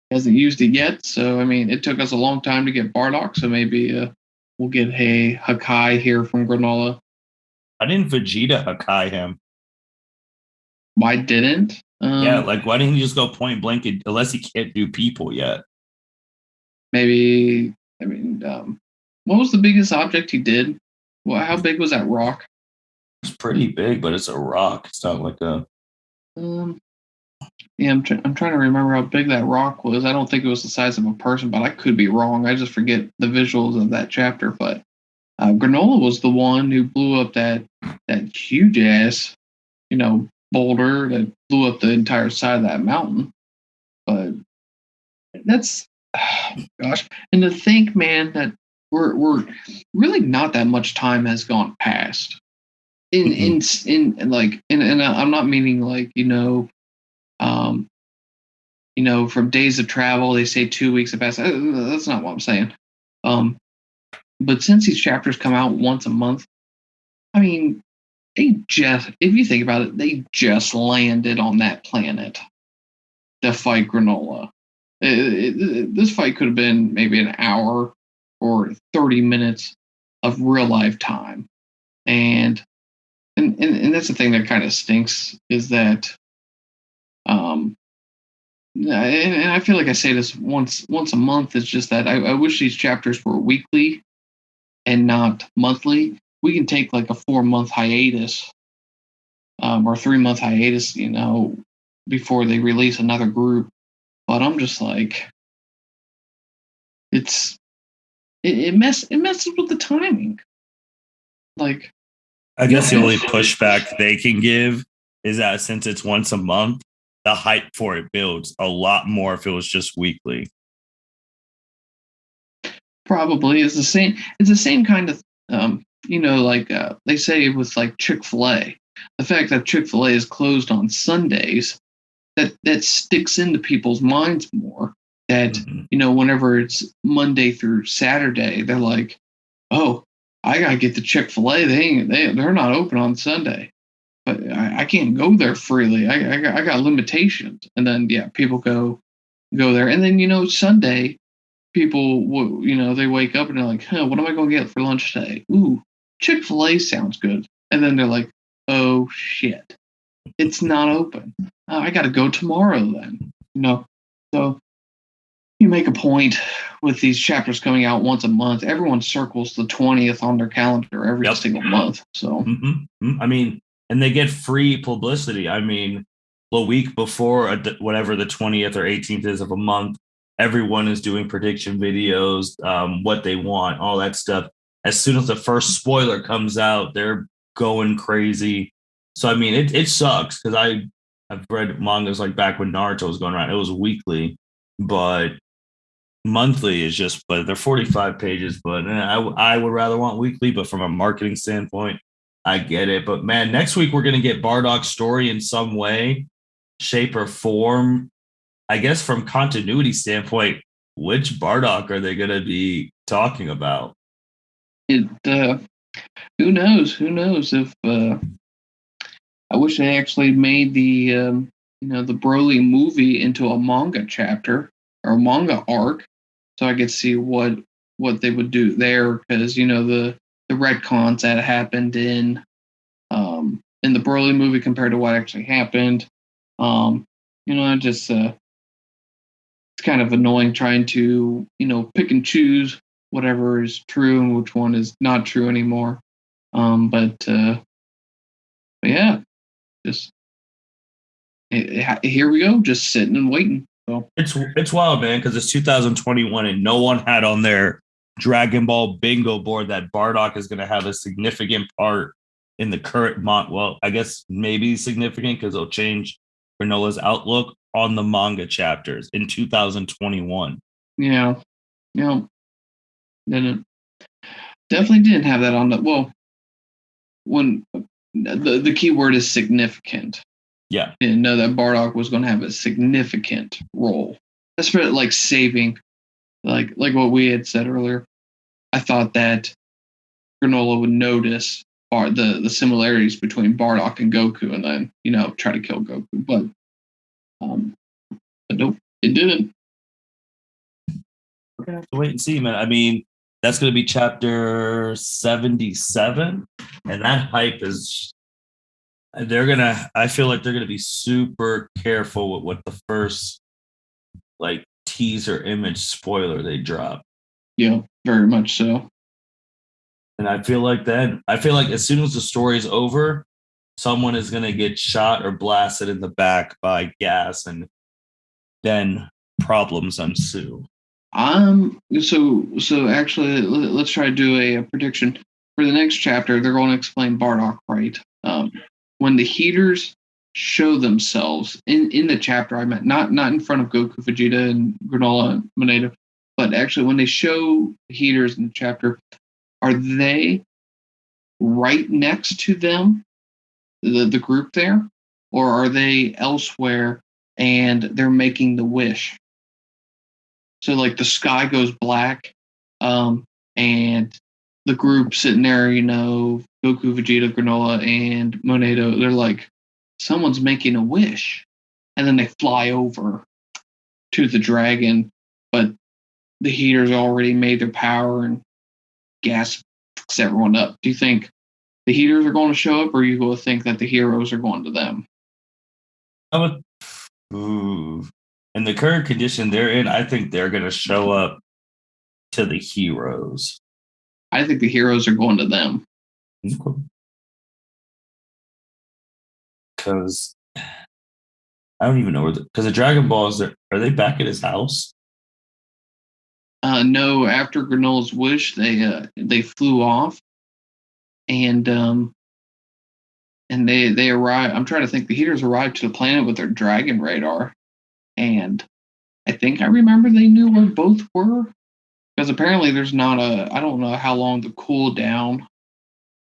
hasn't used it yet. So, I mean, it took us a long time to get Bardock, so maybe we'll get a Hakai here from Granolah. Why didn't Vegeta Hakai him? Why didn't? Yeah, like why didn't he just go point blank unless he can't do people yet? Maybe, I mean, what was the biggest object he did? Well, how big was that rock? It's pretty big, but it's a rock. It's not like a. Yeah, I'm trying to remember how big that rock was. I don't think it was the size of a person, but I could be wrong. I just forget the visuals of that chapter. But Granolah was the one who blew up that huge ass, boulder that blew up the entire side of that mountain. But that's, gosh, and to think, man, that we're really not that much time has gone past. And I'm not meaning like, from days of travel, they say 2 weeks have passed. That's not what I'm saying. But since these chapters come out once a month, I mean, if you think about it, they just landed on that planet to fight Granolah. This fight could have been maybe an hour or 30 minutes of real life time. And that's the thing that kind of stinks is that, and I feel like I say this once a month. It's just that I wish these chapters were weekly and not monthly. We can take like a 4-month hiatus, or 3-month hiatus, before they release another group. But I'm just like, it messes with the timing. Like, I guess the only pushback they can give is that since it's once a month, the hype for it builds a lot more if it was just weekly. Probably it's the same. It's the same kind of, they say with like Chick-fil-A. The fact that Chick-fil-A is closed on Sundays, that sticks into people's minds more. That whenever it's Monday through Saturday, they're like, "Oh, I gotta get the Chick-fil-A. They're not open on Sunday, but I can't go there freely. I got limitations." And then people go there, and then Sunday people they wake up and they're like, "Huh, what am I going to get for lunch today? Ooh, Chick-fil-A sounds good." And then they're like, "Oh shit, it's not open. I got to go tomorrow then." So you make a point with these chapters coming out once a month. Everyone circles the 20th on their calendar every single month. So I mean, and they get free publicity. I mean, the week before whatever the 20th or 18th is of a month, everyone is doing prediction videos, what they want, all that stuff. As soon as the first spoiler comes out, they're going crazy. So I mean, it sucks because I've read mangas like back when Naruto was going around. It was weekly, but monthly is just. But they're 45 pages. But I would rather want weekly. But from a marketing standpoint, I get it. But man, next week we're gonna get Bardock's story in some way, shape, or form. I guess from continuity standpoint, which Bardock are they going to be talking about? Who knows? Who knows if I wish they actually made the Broly movie into a manga chapter or a manga arc, so I could see what they would do there, because the retcons that happened in the Broly movie compared to what actually happened. Just it's kind of annoying trying to pick and choose whatever is true and which one is not true anymore. But yeah, just here we go, just sitting and waiting. So it's wild, man, because it's 2021 and no one had on their Dragon Ball bingo board that Bardock is going to have a significant part in the current well, I guess maybe significant because it'll change Granola's outlook on the manga chapters in 2021. Yeah. Didn't definitely didn't have that on the when the key word is significant. Yeah. Didn't know that Bardock was going to have a significant role. That's for like saving, like what we had said earlier. I thought that Granolah would notice the similarities between Bardock and Goku, and then try to kill Goku, but nope, it didn't. We're gonna have to wait and see, man. I mean, that's gonna be chapter 77, and that hype is. I feel like they're gonna be super careful with what the first like teaser image spoiler they drop. Yeah, very much so. And I feel like as soon as the story's over, someone is gonna get shot or blasted in the back by gas, and then problems ensue. So actually, let's try to do a prediction for the next chapter. They're going to explain Bardock, right? When the Heeters show themselves in the chapter, I meant not in front of Goku, Vegeta, and Granolah and Moneta, but actually when they show the Heeters in the chapter, are they right next to them, the group there, or are they elsewhere and they're making the wish? So like the sky goes black, and the group sitting there, Goku, Vegeta, Granolah, and Monato, they're like, someone's making a wish, and then they fly over to the dragon, but the Heeters already made their power and gas fucks everyone up. Do you think the Heeters are going to show up, or you will think that the heroes are going to them? I would, ooh. In the current condition they're in, I think they're going to show up to the heroes. I think the heroes are going to them. Because I don't even know where because the Dragon Balls are they back at his house? No, after Granola's wish, they flew off, and they arrived. I'm trying to think. The Heeters arrived to the planet with their dragon radar, and I think I remember they knew where both were, because apparently there's not I don't know how long the cooldown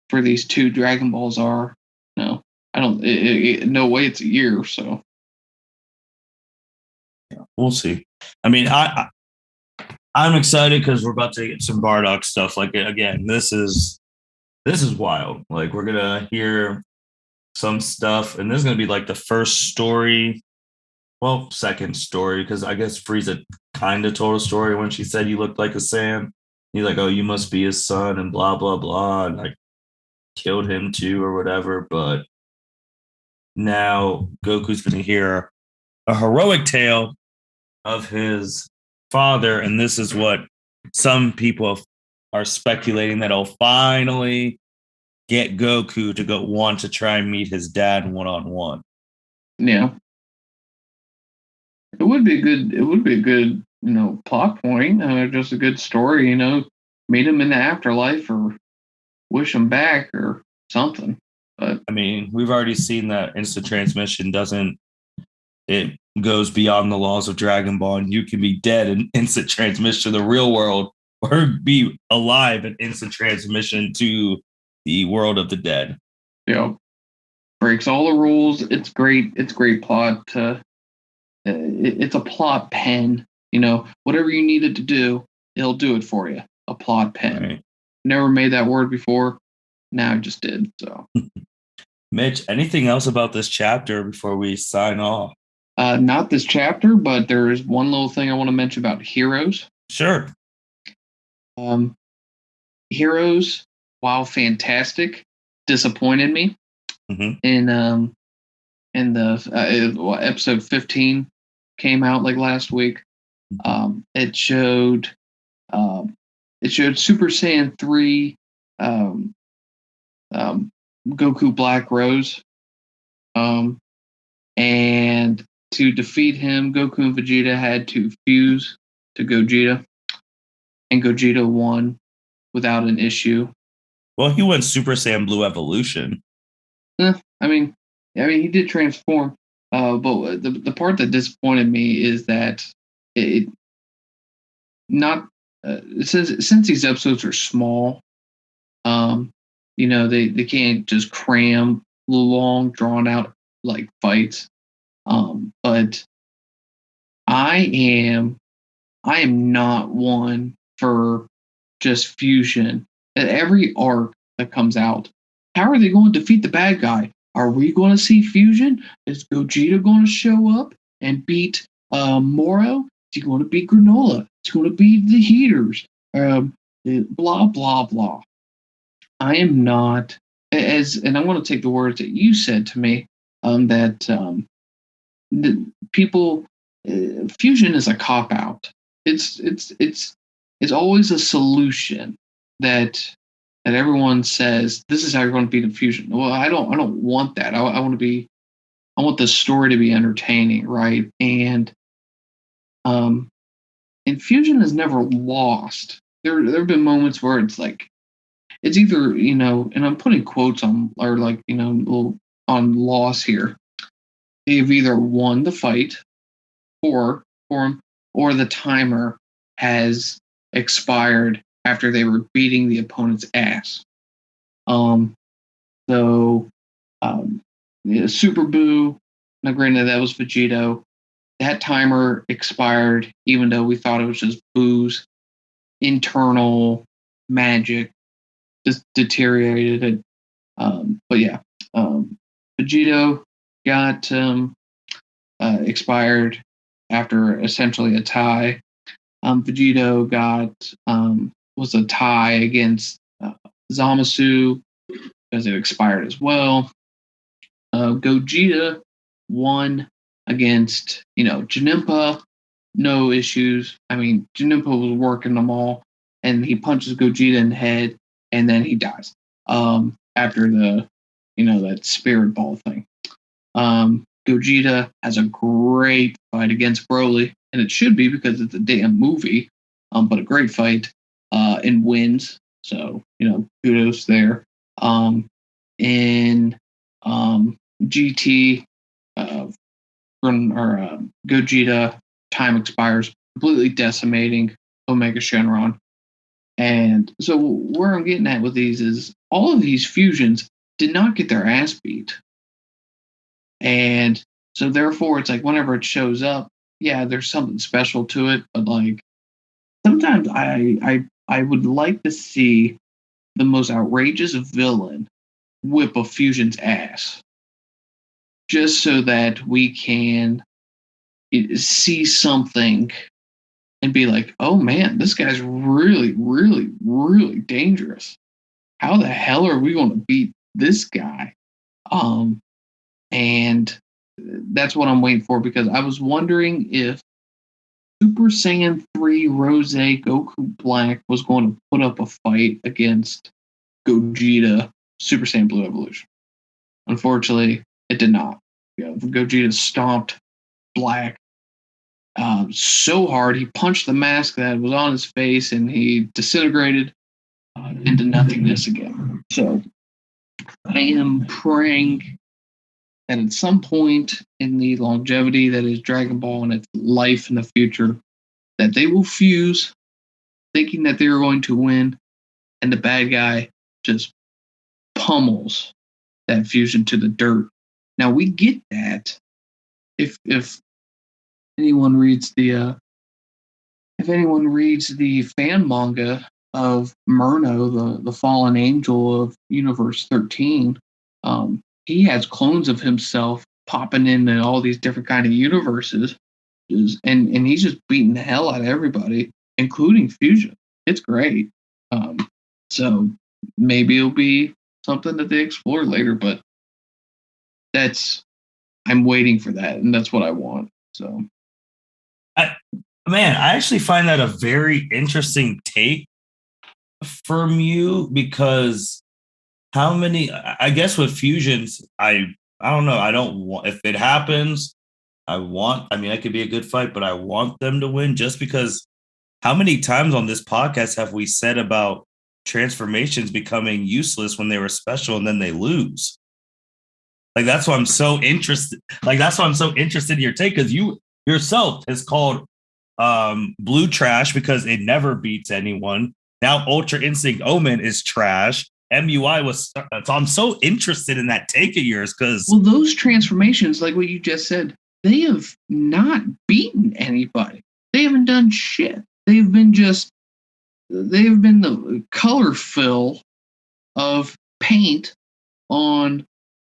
for these two Dragon Balls are. No, I don't. No way, it's a year. So Yeah, we'll see. I mean, I'm excited because we're about to get some Bardock stuff. Like again, this is wild. Like we're gonna hear some stuff, and this is gonna be like the first story. Well, second story, because I guess Frieza kind of told a story when she said he looked like a Saiyan. He's like, "Oh, you must be his son," and blah blah blah, and like killed him too or whatever. But now Goku's gonna hear a heroic tale of his father, and this is what some people are speculating that he'll finally get Goku to go want to try and meet his dad one-on-one. yeah, it would be good. It would be a good plot point. Just a good story. Meet him in the afterlife or wish him back or something. But I mean, we've already seen that instant transmission doesn't. It goes beyond the laws of Dragon Ball, and you can be dead in instant transmission to the real world, or be alive in instant transmission to the world of the dead. Breaks all the rules. It's great. It's great plot. It's a plot pen. Whatever you needed to do, it'll do it for you. A plot pen. Right. Never made that word before. Now I just did. So, Mitch, anything else about this chapter before we sign off? Not this chapter, but there is one little thing I want to mention about heroes. Sure. Heroes, while fantastic, disappointed me. Mm-hmm. In the episode 15 came out like last week. It showed Super Saiyan 3 Goku Black Rose, and to defeat him, Goku and Vegeta had to fuse to Gogeta, and Gogeta won without an issue. Well, he went Super Saiyan Blue Evolution. I mean, he did transform. But the part that disappointed me is that it not since these episodes are small, they can't just cram long drawn out like fights. But I am not one for just fusion. At every arc that comes out, how are they going to defeat the bad guy? Are we going to see fusion? Is Gogeta going to show up and beat Moro? Is he going to beat Granolah? Is he going to beat the Heeters? Blah blah blah. I am not and I'm going to take the words that you said to me, that the people fusion is a cop out. It's always a solution that everyone says this is how you're going to beat a fusion. Well, I don't want that. I want the story to be entertaining, right? And fusion has never lost. There have been moments where it's like it's either and I'm putting quotes on or like on loss here. They've either won the fight for them, or the timer has expired after they were beating the opponent's ass. So Super Boo. Now, granted, that was Vegito. That timer expired, even though we thought it was just Boo's internal magic just deteriorated it. But yeah, Vegito got expired after essentially a tie. Vegito got was a tie against Zamasu because it expired as well. Gogeta won against Janempa, no issues. I mean, Janempa was working them all, and he punches Gogeta in the head, and then he dies. After the that spirit ball thing. Gogeta has a great fight against Broly, and it should be because it's a damn movie. But a great fight, and wins. So kudos there. In GT, Gogeta time expires, completely decimating Omega Shenron. And so where I'm getting at with these is all of these fusions did not get their ass beat. And so therefore it's like whenever it shows up, yeah, there's something special to it. But like sometimes I would like to see the most outrageous villain whip a fusion's ass. Just so that we can see something and be like, oh man, this guy's really, really, really dangerous. How the hell are we going to beat this guy? And that's what I'm waiting for, because I was wondering if Super Saiyan 3 Rose Goku Black was going to put up a fight against Gogeta Super Saiyan Blue Evolution. Unfortunately, it did not. Gogeta stomped Black so hard, he punched the mask that was on his face, and he disintegrated into nothingness again. So I am praying that at some point in the longevity that is Dragon Ball and its life in the future, that they will fuse, thinking that they are going to win, and the bad guy just pummels that fusion to the dirt. Now we get that if anyone reads the fan manga of Murno, the fallen angel of Universe 13, he has clones of himself popping in all these different kind of universes, and he's just beating the hell out of everybody, including Fusion. It's great. So maybe it'll be something that they explore later, but I'm waiting for that, and that's what I want. So. I actually find that a very interesting take from you, because how many, I guess with fusions, I don't know. I don't want, if it happens, it could be a good fight, but I want them to win, just because how many times on this podcast have we said about transformations becoming useless when they were special and then they lose? Like, that's why I'm so interested. In your take, because you yourself has called Blue trash because it never beats anyone. Now Ultra Instinct Omen is trash. MUI was. So I'm so interested in that take of yours, because those transformations, like what you just said, they have not beaten anybody. They haven't done shit. They've been the color fill of paint on,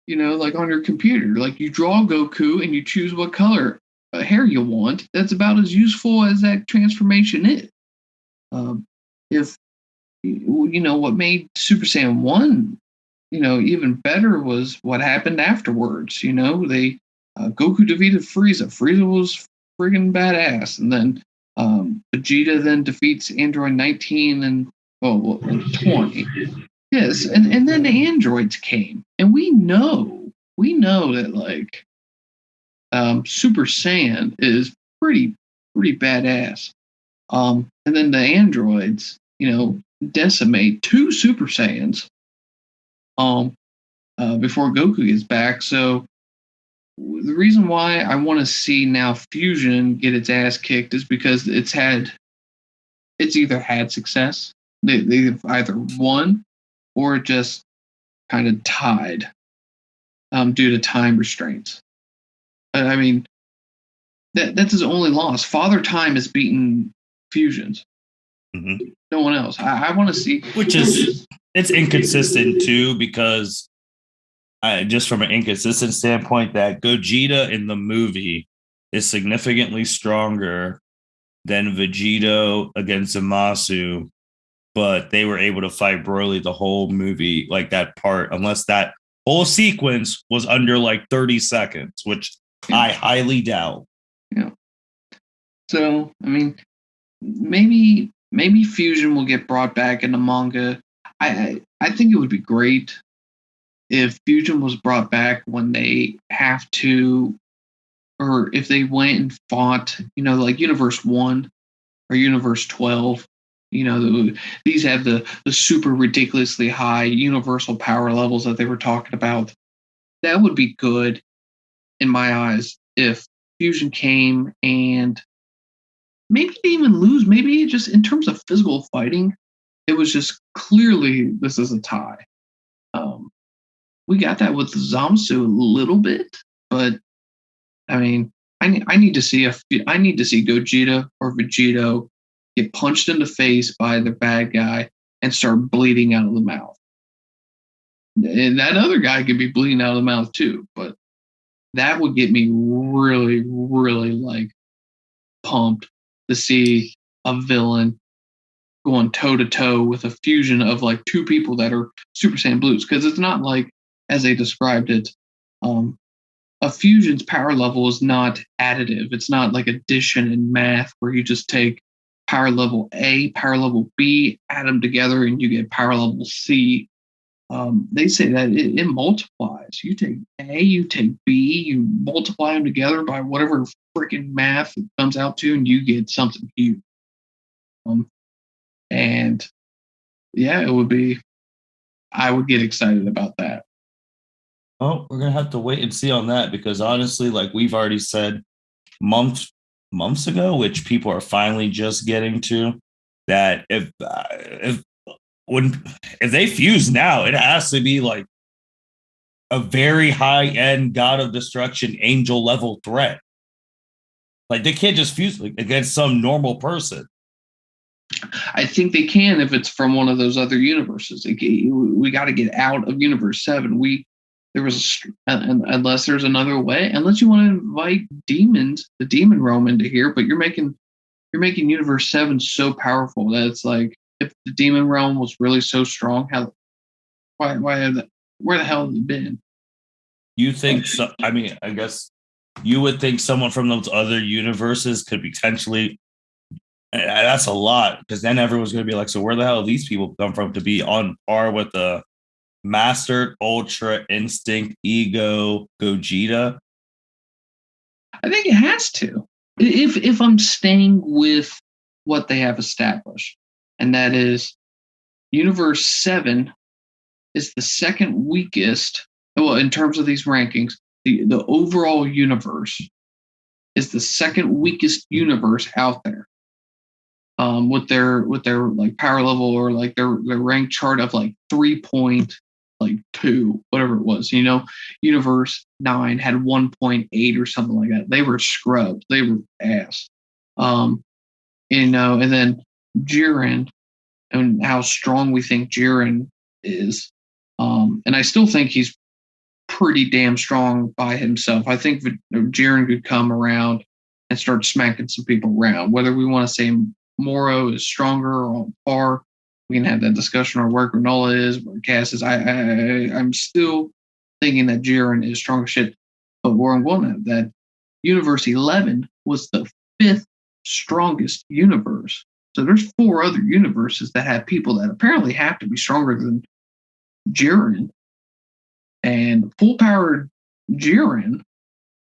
like on your computer. Like you draw Goku and you choose what color hair you want. That's about as useful as that transformation is. If what made Super Saiyan 1 even better was what happened afterwards. They Goku defeated Frieza. Frieza was friggin' badass, and then Vegeta then defeats Android 19 and 20. Yes, and then the androids came, and we know that like Super Saiyan is pretty badass. And then the androids, decimate 2 Super Saiyans before Goku gets back. So the reason why I want to see now Fusion get its ass kicked is because it's either had success, they've either won, or just kind of tied due to time restraints. I mean, that's his only loss. Father Time has beaten Fusions. Mm-hmm. No one else. I want to see. Which is, it's inconsistent too, because just from an inconsistent standpoint, that Gogeta in the movie is significantly stronger than Vegito against Zamasu, but they were able to fight Broly the whole movie, like that part, unless that whole sequence was under like 30 seconds, which I highly doubt. Yeah. So, I mean, maybe Fusion will get brought back in the manga. I think it would be great if Fusion was brought back when they have to, or if they went and fought, like Universe 1 or Universe 12. These have the super ridiculously high universal power levels that they were talking about. That would be good in my eyes if Fusion came and maybe they even lose. Maybe just in terms of physical fighting, it was just clearly this is a tie. We got that with Zamasu a little bit, but I mean, I need to see Gogeta or Vegito get punched in the face by the bad guy and start bleeding out of the mouth. And that other guy could be bleeding out of the mouth too, but that would get me really, really like pumped to see a villain going toe to toe with a fusion of like two people that are Super Saiyan Blues. Because it's not like, as they described it, a fusion's power level is not additive. It's not like addition in math where you just take power level A, power level B, add them together, and you get power level C. They say that it multiplies. You take A, you take B, you multiply them together by whatever freaking math it comes out to, and you get something huge. And yeah, I would get excited about that. Oh, we're gonna have to wait and see on that, because honestly, like we've already said months ago, which people are finally just getting to, that if they fuse now, it has to be like a very high end God of Destruction angel level threat. Like they can't just fuse like against some normal person. I think they can if it's from one of those other universes. We got to get out of Universe 7. Unless there's another way, unless you want to invite the demon realm into here, but you're making Universe 7 so powerful that it's like, if the demon realm was really so strong, where the hell have they been? You think so? I mean, I guess you would think someone from those other universes could potentially. That's a lot, because then everyone's going to be like, so where the hell do these people come from to be on par with the Mastered Ultra Instinct Ego Gogeta? I think it has to. If I'm staying with what they have established, and that is Universe 7 is the second weakest. Well, in terms of these rankings, the overall universe is the second weakest universe out there. With their like power level, or like their rank chart of like 3.2, whatever it was. Universe 9 had 1.8 or something like that. They were scrubbed. They were ass. And then Jiren, and how strong we think Jiren is. And I still think he's pretty damn strong by himself. I think Jiren could come around and start smacking some people around. Whether we want to say Moro is stronger or on par, we can have that discussion, or where Granolah is, where Cass is. I'm still thinking that Jiren is strong as shit. But where I'm going at, that Universe 11 was the 5th strongest universe. So there's 4 other universes that have people that apparently have to be stronger than Jiren. And full powered Jiren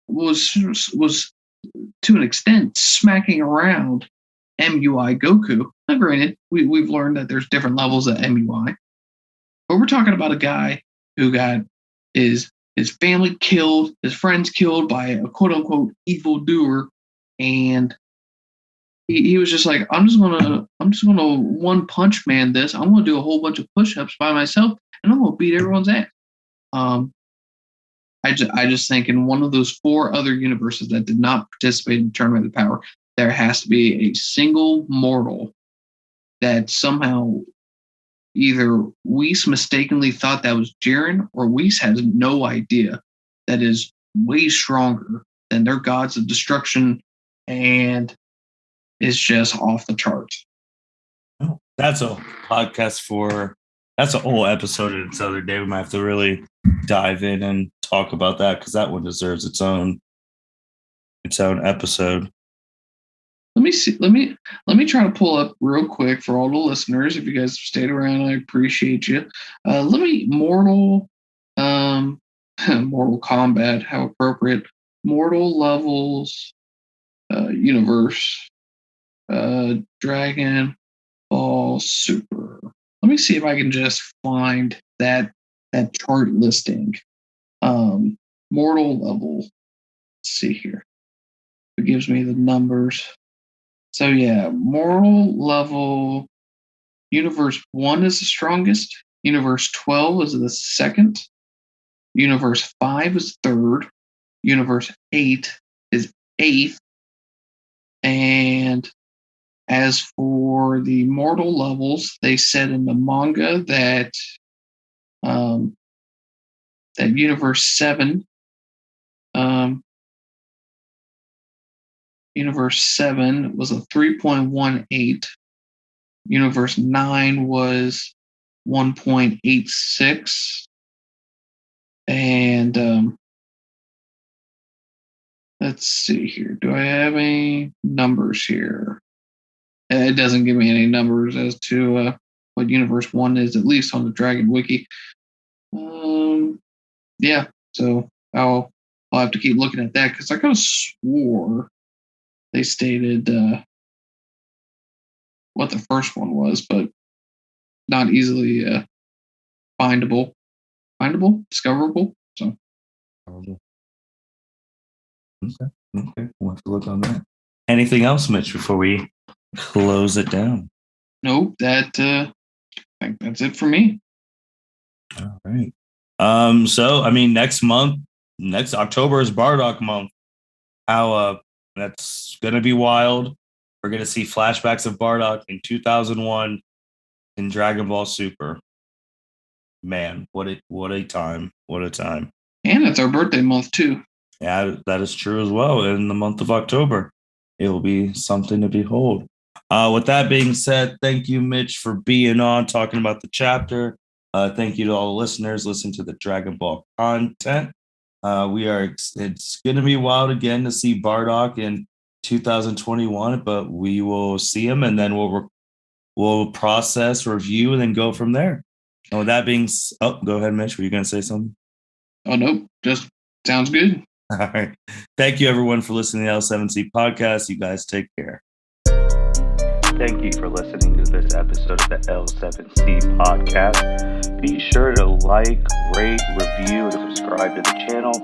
was to an extent smacking around MUI Goku. Now, granted, we've learned that there's different levels of MUI, but we're talking about a guy who got his family killed, his friends killed by a quote unquote evil doer, and he was just like, I'm just gonna one punch man this. I'm gonna do a whole bunch of push-ups by myself, and I'm gonna beat everyone's ass. I just think in one of those 4 other universes that did not participate in Tournament of the Power, there has to be a single mortal that somehow either Whis mistakenly thought that was Jiren, or Whis has no idea that is way stronger than their gods of destruction and is just off the charts. Oh, that's a podcast that's a whole episode in its other day. We might have to really dive in and talk about that because that one deserves its own episode. Let me see. Let me try to pull up real quick for all the listeners. If you guys stayed around, I appreciate you. Let me Mortal Kombat. How appropriate. Mortal Levels Universe Dragon Ball Super. Let me see if I can just find that chart listing. Mortal level. Let's see here. It gives me the numbers. So yeah, mortal level. Universe 1 is the strongest. Universe 12 is the second. Universe 5 is third. Universe 8 is 8th. And as for the mortal levels, they said in the manga that that Universe 7 Universe 7 was a 3.18. Universe 9 was 1.86. And let's see here. Do I have any numbers here? It doesn't give me any numbers as to what Universe 1 is, at least on the Dragon Wiki. Yeah, so I'll have to keep looking at that because I kind of swore they stated what the first one was, but not easily findable, discoverable. So, Okay, we'll have to look on that. Anything else, Mitch, before we close it down? Nope, I think that's it for me. All right. So I mean, next October is Bardock month. How that's gonna be wild. We're gonna see flashbacks of Bardock in 2001 in Dragon Ball Super. Man, what a time! What a time! And it's our birthday month too. Yeah, that is true as well. In the month of October, it will be something to behold. With that being said, thank you, Mitch, for being on, talking about the chapter. Thank you to all the listeners listening to the Dragon Ball content. It's going to be wild again to see Bardock in 2021, but we will see him and then we'll process, review, and then go from there. And with that being, go ahead, Mitch. Were you going to say something? Oh, nope. Just sounds good. All right. Thank you, everyone, for listening to the L7C podcast. You guys take care. Thank you for listening to this episode of the L7C podcast. Be sure to like, rate, review, and subscribe to the channel.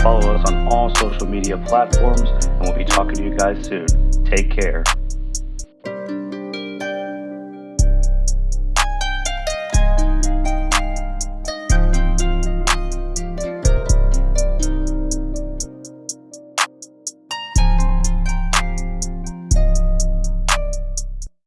Follow us on all social media platforms, and we'll be talking to you guys soon. Take care.